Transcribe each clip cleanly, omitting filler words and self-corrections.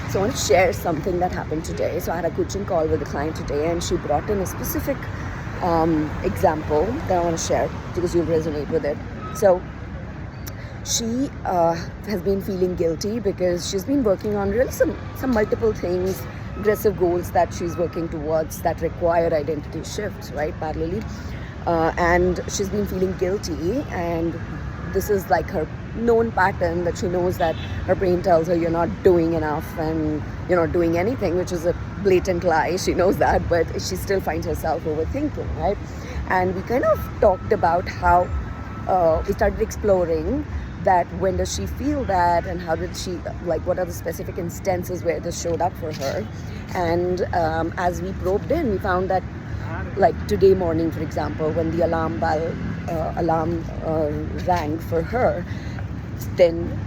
So I want to share something that happened today. So I had a coaching call with a client today, and she brought in a specific example that I want to share because you'll resonate with it. So she has been feeling guilty because she's been working on really some multiple things, aggressive goals that she's working towards that require identity shifts, right, parallelly. And she's been feeling guilty, and this is like her known pattern that she knows that her brain tells her you're not doing enough and you're not doing anything, which is a blatant lie. She knows that, but she still finds herself overthinking, right? And we kind of talked about how we started exploring that when does she feel that, and how did she, like, what are the specific instances where this showed up for her. And as we probed in, we found that, like today morning, for example, when the alarm rang for her, then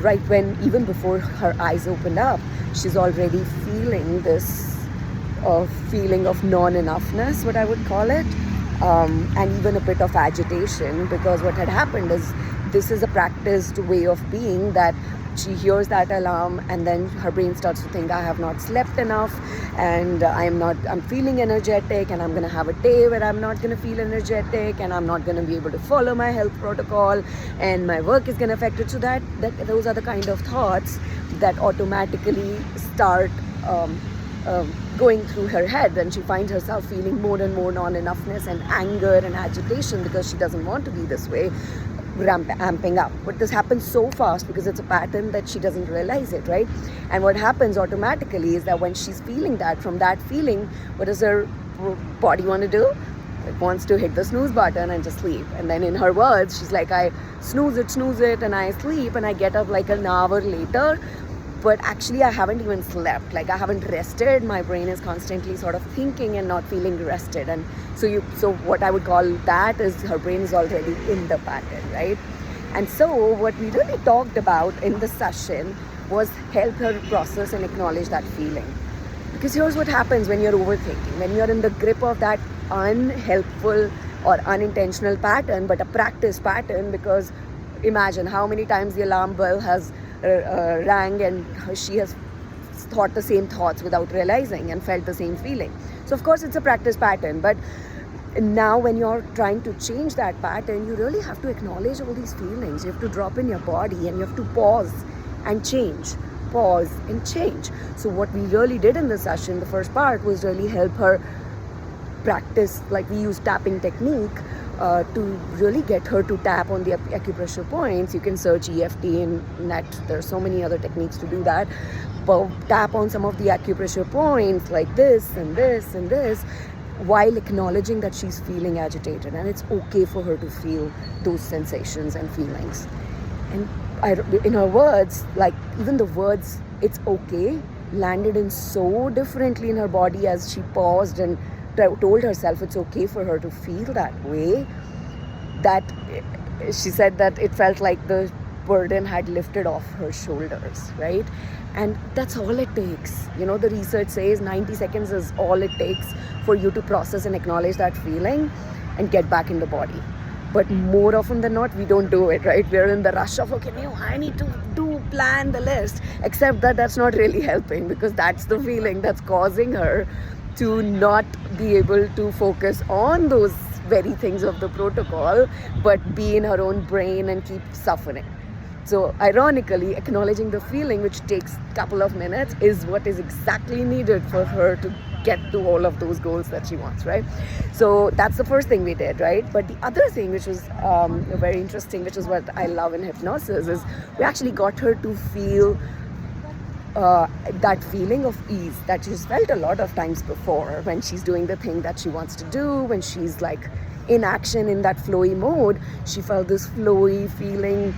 right when, even before her eyes opened up, she's already feeling this feeling of non-enoughness, what I would call it, and even a bit of agitation, because what had happened is this is a practiced way of being, that she hears that alarm and then her brain starts to think, I have not slept enough, and I'm feeling energetic, and I'm going to have a day where I'm not going to feel energetic, and I'm not going to be able to follow my health protocol, and my work is going to affect it. So that those are the kind of thoughts that automatically start going through her head, and she finds herself feeling more and more non-enoughness and anger and agitation because she doesn't want to be this way, amping up. But this happens so fast because it's a pattern that she doesn't realize it, right? And what happens automatically is that when she's feeling that, from that feeling, what does her body want to do? It wants to hit the snooze button and just sleep. And then in her words, she's like, I snooze it, and I sleep, and I get up like an hour later, but actually I haven't even slept. Like, I haven't rested. My brain is constantly sort of thinking and not feeling rested. And so what I would call that is her brain is already in the pattern, right? And so what we really talked about in the session was help her process and acknowledge that feeling. Because here's what happens when you're overthinking, when you're in the grip of that unhelpful or unintentional pattern, but a practice pattern. Because imagine how many times the alarm bell has rang and she has thought the same thoughts without realizing and felt the same feeling. So of course it's a practice pattern, but now when you're trying to change that pattern, you really have to acknowledge all these feelings. You have to drop in your body, and you have to pause and change. So what we really did in the session, the first part, was really help her practice, like we use tapping technique to really get her to tap on the acupressure points. You can search EFT in net. There are so many other techniques to do that. But tap on some of the acupressure points like this and this and this, while acknowledging that she's feeling agitated, and it's okay for her to feel those sensations and feelings. And in her words, like even the words "it's okay" landed in so differently in her body as she paused and told herself it's okay for her to feel that way, that she said that it felt like the burden had lifted off her shoulders, right? And that's all it takes. You know, the research says 90 seconds is all it takes for you to process and acknowledge that feeling and get back in the body. But more often than not, we don't do it, right? We're in the rush of, okay, I need to plan the list. Except that that's not really helping, because that's the feeling that's causing her to not be able to focus on those very things of the protocol, but be in her own brain and keep suffering. So ironically, acknowledging the feeling, which takes a couple of minutes, is what is exactly needed for her to get to all of those goals that she wants, right? So that's the first thing we did, right? But the other thing, which was very interesting, which is what I love in hypnosis, is we actually got her to feel that feeling of ease that she's felt a lot of times before when she's doing the thing that she wants to do, when she's like in action in that flowy mode. She felt this flowy feeling,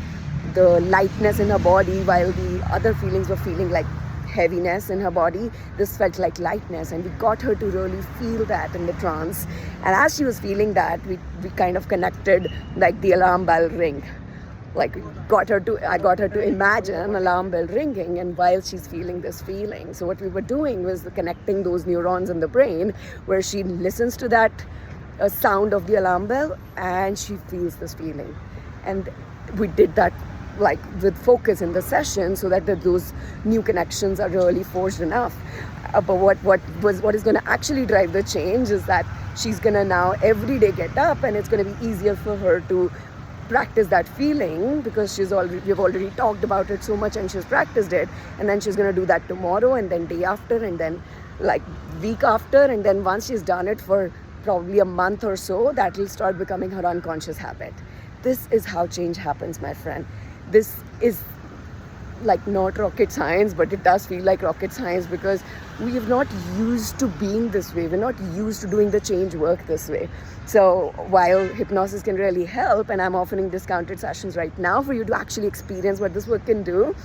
the lightness in her body, while the other feelings were feeling like heaviness in her body. This felt like lightness, and we got her to really feel that in the trance. And as she was feeling that, we kind of connected like the alarm bell ring. Like I got her to imagine an alarm bell ringing, and while she's feeling this feeling. So what we were doing was connecting those neurons in the brain where she listens to that sound of the alarm bell and she feels this feeling. And we did that like with focus in the session, so that those new connections are really forged enough. But what is going to actually drive the change is that she's going to now every day get up, and it's going to be easier for her to practice that feeling, because we've already talked about it so much and she's practiced it. And then she's going to do that tomorrow, and then day after, and then like week after, and then once she's done it for probably a month or so, that will start becoming her unconscious habit. This is how change happens, my friend. This is like not rocket science, but it does feel like rocket science, because we are not used to being this way. We're not used to doing the change work this way. So while hypnosis can really help, and I'm offering discounted sessions right now for you to actually experience what this work can do,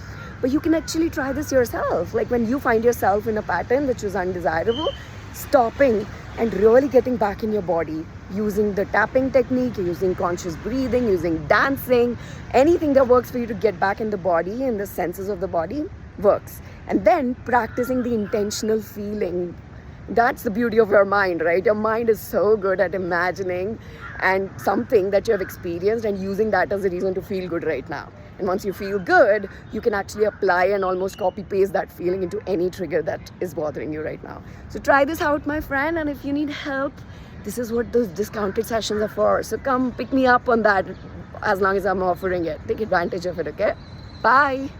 but you can actually try this yourself. Like when you find yourself in a pattern which is undesirable, stopping and really getting back in your body, using the tapping technique, using conscious breathing, using dancing, anything that works for you to get back in the body and the senses of the body works. And then practicing the intentional feeling. That's the beauty of your mind, right? Your mind is so good at imagining and something that you have experienced and using that as a reason to feel good right now. And once you feel good, you can actually apply and almost copy paste that feeling into any trigger that is bothering you right now. So try this out, my friend. And if you need help, this is what those discounted sessions are for. So come pick me up on that as long as I'm offering it. Take advantage of it, okay? Bye.